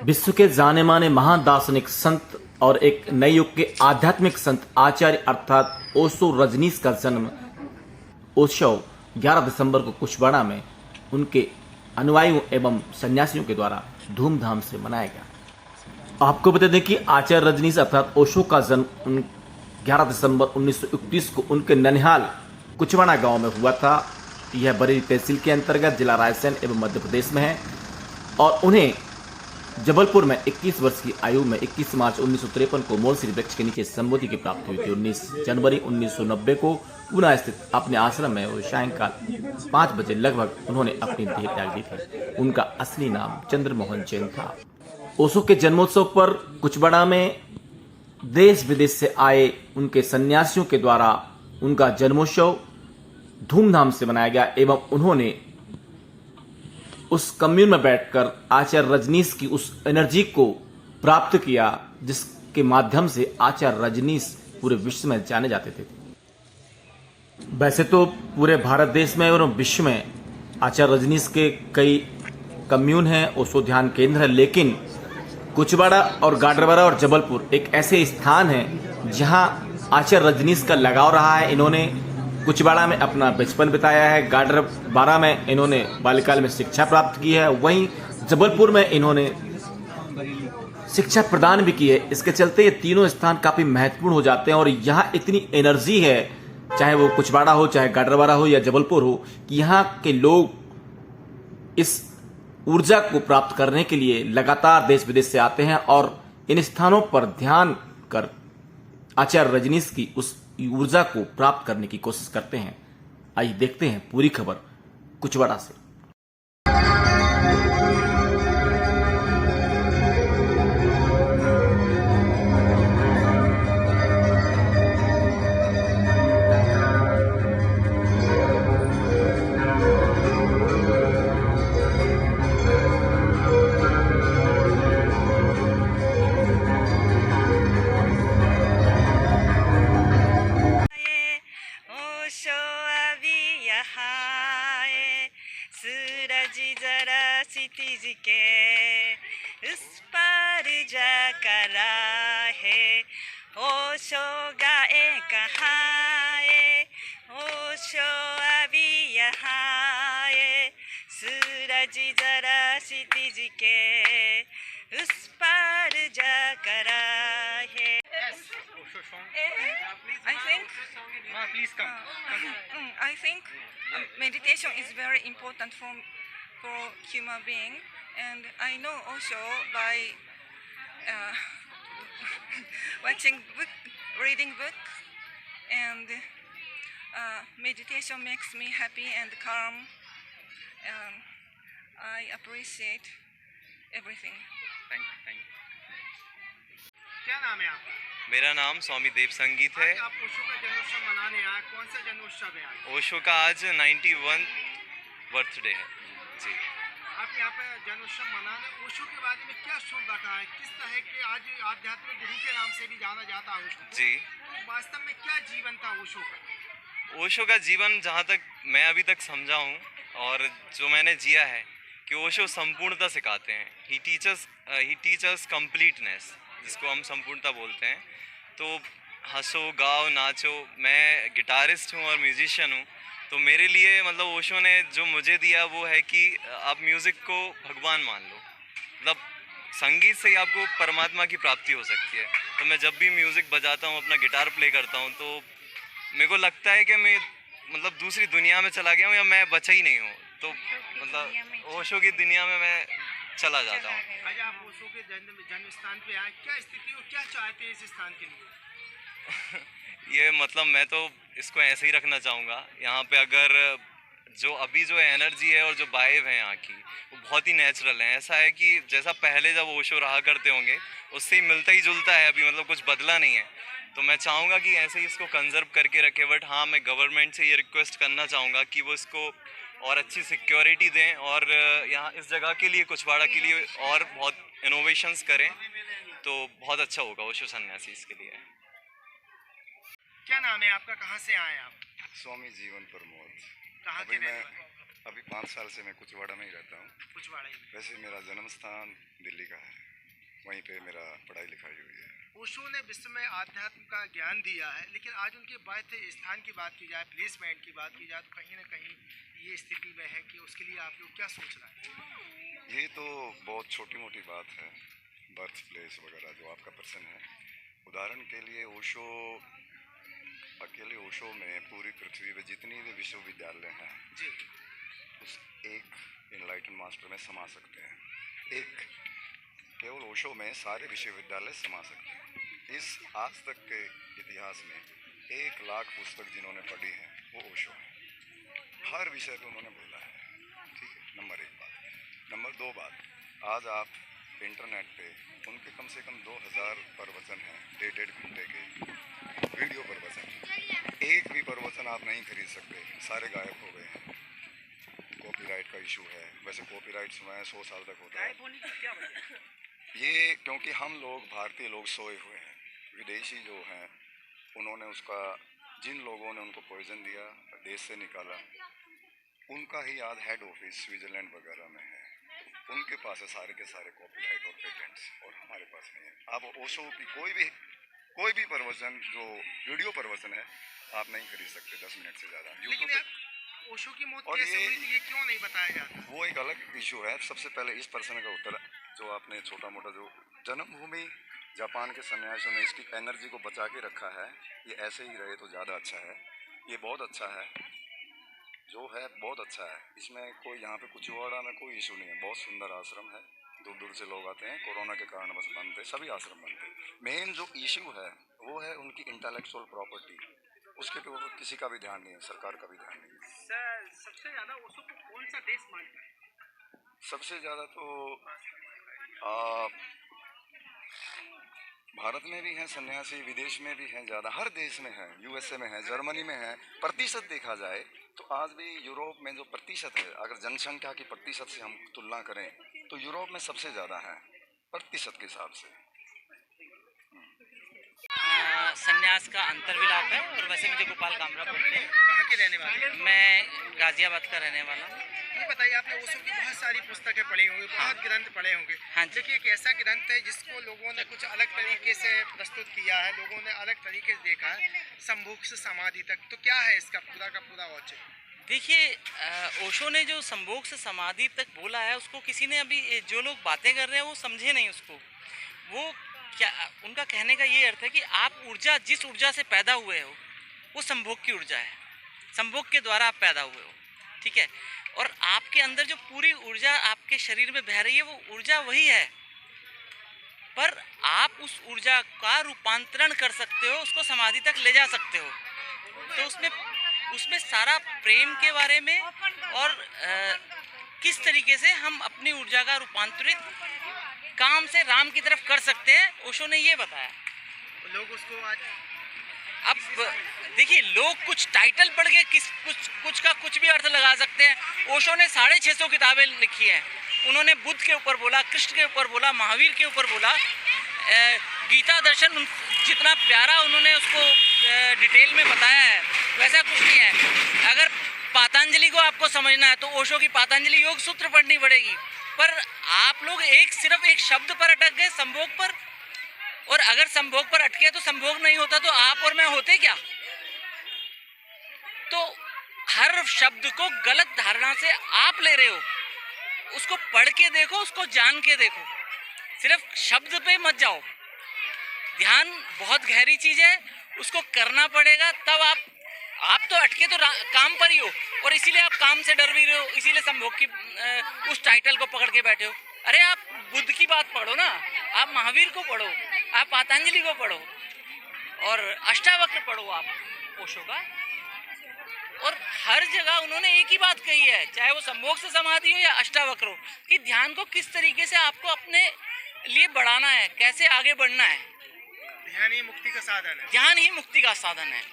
विश्व के जाने माने महान दार्शनिक संत और एक नए युग के आध्यात्मिक संत आचार्य अर्थात ओशो रजनीश का जन्म उत्सव 11 दिसंबर को कुशवाड़ा में उनके अनुयायियों एवं सन्यासियों के द्वारा धूमधाम से मनाया गया। आपको बता दें कि आचार्य रजनीश अर्थात ओशो का जन्म 11 दिसंबर 1931 को उनके ननिहाल कुचवाड़ा गांव में हुआ था। यह बरेली तहसील के अंतर्गत जिला रायसेन एवं मध्य प्रदेश में है और उन्हें जबलपुर में 21 वर्ष की आयु में 21 मार्च 1953 को मोलश्री वृक्ष के नीचे संबोधि की प्राप्ति हुई थी। 19 जनवरी 1990 को पुणे स्थित अपने आश्रम में वो सायंकाल 5 बजे लगभग उन्होंने अपनी देह त्याग दी थी। उनका असली नाम चंद्रमोहन जैन था। ओशो के जन्मोत्सव पर कुचवाड़ा में देश विदेश से आए उनके सन्यासियों के द्वारा उनका जन्मोत्सव धूमधाम से मनाया गया एवं उन्होंने उस कम्यून में बैठकर आचार्य रजनीश की उस एनर्जी को प्राप्त किया जिसके माध्यम से आचार्य रजनीश पूरे विश्व में जाने जाते थे। वैसे तो पूरे भारत देश में और विश्व में आचार्य रजनीश के कई कम्यून हैं, ओशो ध्यान केंद्र है, लेकिन कुचवाड़ा और गाडरवारा और जबलपुर एक ऐसे स्थान है जहां आचार्य रजनीश का लगाव रहा है। इन्होंने कुचवाड़ा में अपना बचपन बिताया है, गाडरवारा में इन्होंने बाल्यकाल में शिक्षा प्राप्त की है, वहीं जबलपुर में इन्होंने शिक्षा प्रदान भी की है। इसके चलते ये तीनों स्थान काफी महत्वपूर्ण हो जाते हैं और यहाँ इतनी एनर्जी है, चाहे वो कुचवाड़ा हो, चाहे गाडरवारा हो या जबलपुर हो, कि यहाँ के लोग इस ऊर्जा को प्राप्त करने के लिए लगातार देश विदेश से आते हैं और इन स्थानों पर ध्यान कर आचार्य रजनीश की उस ऊर्जा को प्राप्त करने की कोशिश करते हैं। आइए देखते हैं पूरी खबर कुचवाड़ा से। सूरज जरा क्षितिज के उस पार जाकर है, ओशो गाए कहाँ है, ओशो अभी यहाँ है। सूरज जरा क्षितिज के उस पार जाकर है। I think meditation is very important for human being, and I know also by watching book, reading book, and meditation makes me happy and calm. I appreciate everything. Thank you. क्या नाम है आपका? मेरा नाम स्वामी देव संगीत है। आप ओशो का जन्मोत्सव मनाने आए, कौन सा जन्मोत्सव है आज? ओशो का आज 91 बर्थडे है जी। आप यहाँ पे जन्मोत्सव मनाने, ओशो के बारे में क्या सुन रखा है? किस तरह के आज आध्यात्मिक गुरु के नाम से भी जाना जाता है ओशो जी। तो वास्तव में क्या जीवन था ओशो का? ओशो का जीवन जहाँ तक मैं अभी तक समझा हूँ और जो मैंने जिया है कि ओशो संपूर्णता सिखाते हैं। ही टीचर्स कंप्लीटनेस, जिसको हम संपूर्णता बोलते हैं। तो हंसो, गाओ, नाचो। मैं गिटारिस्ट हूँ और म्यूजिशियन हूँ, तो मेरे लिए मतलब ओशो ने जो मुझे दिया वो है कि आप म्यूज़िक को भगवान मान लो। मतलब संगीत से ही आपको परमात्मा की प्राप्ति हो सकती है। तो मैं जब भी म्यूज़िक बजाता हूँ, अपना गिटार प्ले करता हूँ, तो मेरे को लगता है कि मैं मतलब दूसरी दुनिया में चला गया हूँ या मैं बचा ही नहीं हूँ। तो मतलब ओशो की दुनिया में मैं चला जाता हूँ। आज आप ओशो के जन्म स्थान पे आए, क्या स्थिति हो, क्या चाहते हैं इस स्थान के लिए? ये मतलब मैं तो इसको ऐसे ही रखना चाहूँगा। यहाँ पे अगर जो एनर्जी है और जो वाइब है यहाँ की, वो बहुत ही नेचुरल है। ऐसा है कि जैसा पहले जब ओशो रहा करते होंगे उससे ही मिलता ही जुलता है अभी, मतलब कुछ बदला नहीं है। तो मैं चाहूँगा कि ऐसे ही इसको कंजर्व करके रखे। बट हाँ, मैं गवर्नमेंट से ये रिक्वेस्ट करना चाहूँगा कि वो इसको और अच्छी सिक्योरिटी दें और यहाँ इस जगह के लिए, कुचवाड़ा के लिए और बहुत इनोवेशंस करें, तो बहुत अच्छा होगा ओशो सन्यासी इसके लिए। क्या नाम है आपका, कहाँ से आए आप? स्वामी जीवन प्रमोद। कहाँ के रहने वाले? अभी 5 साल से मैं कुचवाड़ा में ही रहता हूँ। कुचवाड़ा में। वैसे मेरा जन्म स्थान दिल्ली का है, वहीं पे मेरा पढ़ाई लिखाई हुई है। ओशो ने विश्व में आध्यात्म का ज्ञान दिया है, लेकिन आज उनके बात स्थान की बात की जाए, प्लेसमेंट की बात की जाए, तो कहीं ना कहीं ये स्थिति में है कि उसके लिए आप लोग क्या सोच रहे हैं? ये तो बहुत छोटी मोटी बात है, बर्थ प्लेस वगैरह जो आपका प्रश्न है। उदाहरण के लिए ओशो, अकेले ओशो में पूरी पृथ्वी में जितनी भी विश्वविद्यालय हैं जी, उस एक इनलाइटन मास्टर में समा सकते हैं। एक केवल ओशो में सारे विश्वविद्यालय समा सकते हैं। इस आज तक के इतिहास में 1 लाख पुस्तक जिन्होंने पढ़ी है वो ओशो है। हर विषय पे उन्होंने बोला है, ठीक है। नंबर 1 बात। नंबर 2 बात, आज आप इंटरनेट पे उनके कम से कम 2000 प्रवचन हैं, 1.5 घंटे के वीडियो प्रवचन। एक भी प्रवचन आप नहीं खरीद सकते, सारे गायब हो गए हैं। कॉपीराइट का इशू है। वैसे कॉपीराइट सुना है 100 साल तक होता है। ये क्योंकि हम लोग भारतीय लोग सोए हुए हैं, विदेशी जो हैं उन्होंने उसका, जिन लोगों ने उनको पॉइजन दिया, देश से निकाला, उनका ही आज हेड ऑफिस स्विट्जरलैंड वगैरह में है। उनके पास है सारे के सारे कॉपीराइट और पेटेंट्स, और हमारे पास नहीं है। आप ओशो की कोई भी प्रवचन जो वीडियो प्रवचन है आप नहीं खरीद सकते 10 मिनट से ज़्यादा यूट्यूब पे। ओशो की मौत और कैसे हुई थी ये क्यों नहीं बताया जाता? वो एक अलग इशू है। सबसे पहले इस प्रश्न का उत्तर जो आपने छोटा मोटा, जो जन्मभूमि जापान के सन्यासियों ने इसकी एनर्जी को बचा के रखा है, ये ऐसे ही रहे तो ज़्यादा अच्छा है। ये बहुत अच्छा है, जो है बहुत अच्छा है। इसमें कोई, यहाँ पे कुचवाड़ा में कोई इशू नहीं है। बहुत सुंदर आश्रम है, दूर दूर से लोग आते हैं। कोरोना के कारण बस बंद थे, सभी आश्रम बंद थे। मेन जो इशू है वो है उनकी इंटेलेक्चुअल प्रॉपर्टी, उसके ऊपर किसी का भी ध्यान नहीं है, सरकार का भी ध्यान नहीं है। सबसे ज्यादा ओशो को कौन सा देश मानता है? सबसे ज़्यादा तो भारत में भी हैं सन्यासी, विदेश में भी हैं ज़्यादा, हर देश में है। यूएसए में है, जर्मनी में है। प्रतिशत देखा जाए तो आज भी यूरोप में जो प्रतिशत है, अगर जनसंख्या की प्रतिशत से हम तुलना करें तो यूरोप में सबसे ज़्यादा है प्रतिशत के हिसाब से। संन्यास का अंतर्विलाप है। और वैसे मुझे गोपाल कामरा पढ़ते हैं। कहाँ के रहने वाले हैं? मैं गाजियाबाद का रहने वाला हूँ। ये बताइए, आपने ओशो की बहुत सारी पुस्तकें पढ़ी होंगी, बहुत ग्रंथ पढ़े होंगे। हाँ जी। देखिए, एक ऐसा ग्रंथ है जिसको लोगों ने कुछ अलग तरीके से प्रस्तुत किया है, लोगों ने अलग तरीके से देखा है, संभोग से समाधि तक। तो क्या है इसका पूरा का पूरा औचित्य? देखिए, ओशो ने जो संभोग से समाधि तक बोला है, उसको किसी ने अभी, जो लोग बातें कर रहे हैं वो समझे नहीं उसको। वो क्या, उनका कहने का ये अर्थ है कि आप ऊर्जा, जिस ऊर्जा से पैदा हुए हो वो संभोग की ऊर्जा है। संभोग के द्वारा आप पैदा हुए हो, ठीक है। और आपके अंदर जो पूरी ऊर्जा आपके शरीर में बह रही है वो ऊर्जा वही है, पर आप उस ऊर्जा का रूपांतरण कर सकते हो, उसको समाधि तक ले जा सकते हो। तो उसमें सारा प्रेम के बारे में और किस तरीके से हम अपनी ऊर्जा का रूपांतरित काम से राम की तरफ कर सकते हैं, ओशो ने ये बताया। लोग उसको आज, अब देखिए, लोग कुछ टाइटल पढ़ के कुछ का कुछ भी अर्थ लगा सकते हैं। ओशो ने 650 किताबें लिखी हैं। उन्होंने बुद्ध के ऊपर बोला, कृष्ण के ऊपर बोला, महावीर के ऊपर बोला। गीता दर्शन जितना प्यारा उन्होंने उसको डिटेल में बताया है, वैसा कुछ नहीं है। अगर पातंजलि को आपको समझना है तो ओशो की पातंजलि योग सूत्र पढ़नी पड़ेगी। पर आप लोग सिर्फ एक शब्द पर अटक गए, संभोग पर। और अगर संभोग पर अटके तो संभोग नहीं होता तो आप और मैं होते क्या? तो हर शब्द को गलत धारणा से आप ले रहे हो। उसको पढ़ के देखो, उसको जान के देखो, सिर्फ शब्द पे मत जाओ। ध्यान बहुत गहरी चीज है, उसको करना पड़ेगा। तब आप तो अटके तो काम पर ही हो, और इसीलिए आप काम से डर भी रहे हो, इसीलिए संभोग की उस टाइटल को पकड़ के बैठे हो। अरे आप बुद्ध की बात पढ़ो ना, आप महावीर को पढ़ो, आप पातंजलि को पढ़ो, और अष्टावक्र पढ़ो आप ओशो का। और हर जगह उन्होंने एक ही बात कही है, चाहे वो संभोग से समाधि हो या अष्टावक्र हो, कि ध्यान को किस तरीके से आपको अपने लिए बढ़ाना है, कैसे आगे बढ़ना है। ध्यान ही मुक्ति का साधन है। ध्यान ही मुक्ति का साधन है।